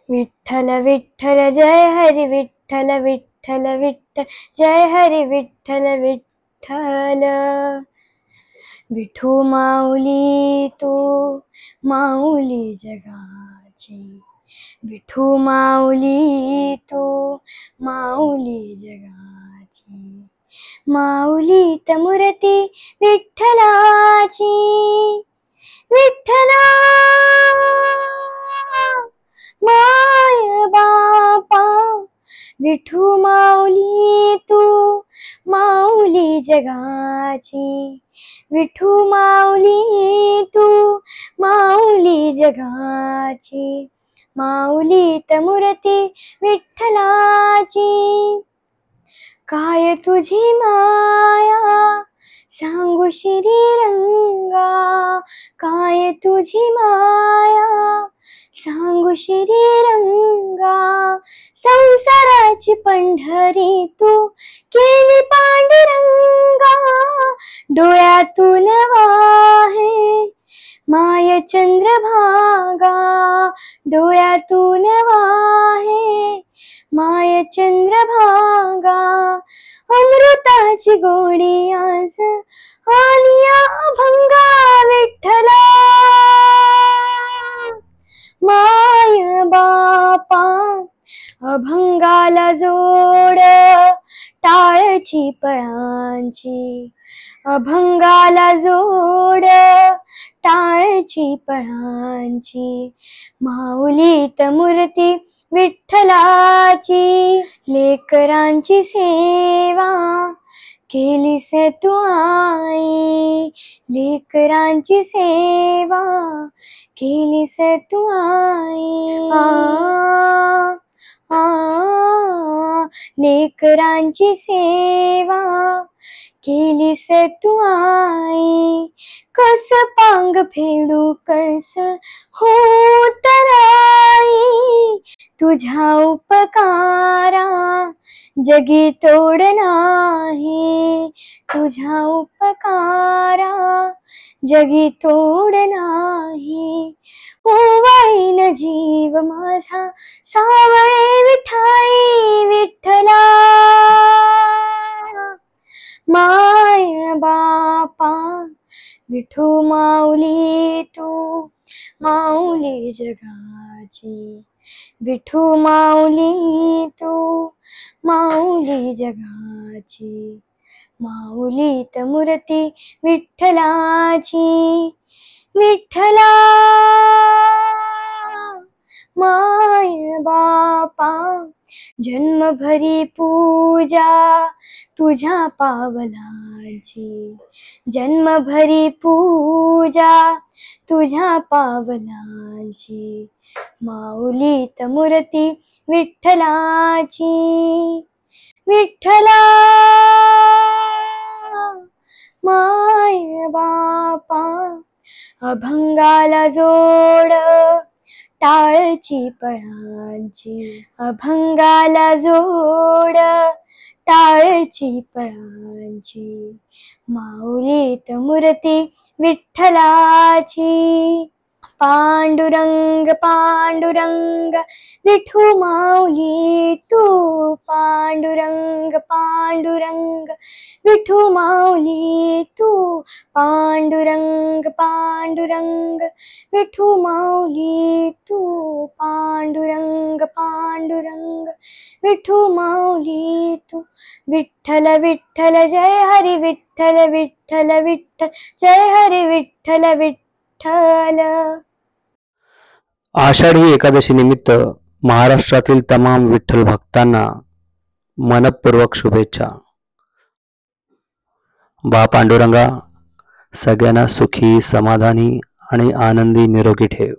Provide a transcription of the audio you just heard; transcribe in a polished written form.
विठ्ठल विठ्ठल जय हरी विठ्ठल विठ्ठल विठ्ठल जय हरी विठ्ठल विठ्ठल। विठू माऊली तू माऊली जगाची, विठू माऊली तू माऊली जगाची। माऊलीत मूर्ती विठ्ठलाची, विठ्ठला माय बापा। विठू माऊली तू माऊली जगाची, विठू माऊली तू माऊली जगाची। माऊलीत मूर्ती विठ्ठलाची, काय तुझी माया सांगू श्रीरंगा, काय तुझी माया सांगू श्रीरंगा। संसाराची पंढरी तू केली पांडुरंगा, डोळ्यातून वाहे माय चंद्रभागा, डोळ्यातून वाहे माय चंद्रभागा। अमृताची गोडी आज आलिया अभंगा विठ्ठला माय बापा। अभंगाला जोड टाळची फळांची, अभंगाला जोड टाळची फळांची। माऊलीत मूर्ती विठ्ठलाची, लेकरांची सेवा केलीस तू आई, लेकरांची सेवा केलीस तू आई। लेकरांची सेवा केलीस तू आई। कस पांग फेडू कस हो तराई, तुझ्या उपकारा जगी तोड नाही, तुझ्या उपकारा जगी तोड नाही। ओवाळीन जीव माझा सावळे विठाई विठ्ठला माय बापा। विठू माऊली तू माऊली जगाची, विठू माऊली तू माऊली जगाची। माऊलीत मूर्ती विठ्ठलाची, विठ्ठला माय बापा। जन्मभरी पूजा तुझ्या पावलांची, जन्मभरी पूजा तुझ्या पावलांची। माऊलीत मूर्ती विठ्ठलाची, विठ्ठला माय बापा। अभंगाला जोड टाळची फळांची, अभंगाला जोड टाळची फळांची। माऊलीत मूर्ती विठ्ठलाची, पांडुरंग पांडुरंग विठू माऊली तू, पांडुरंग पांडुरंग विठू माऊली तू, पांडुरंग पांडुरंग विठू माऊली तू, पांडुरंग पांडुरंग विठू माऊली तू। विठ्ठल विठ्ठल जय हरी विठ्ठल विठ्ठल विठ्ठल जय हरी विठ्ठल विठ्ठल। आषाढी एकादशी निमित्त महाराष्ट्रातील तमाम विठ्ठल भक्तांना मनपूर्वक शुभेच्छा। बा पांडुरंगा सगळ्यांना सुखी समाधानी आणि आनंदी निरोगी ठेव।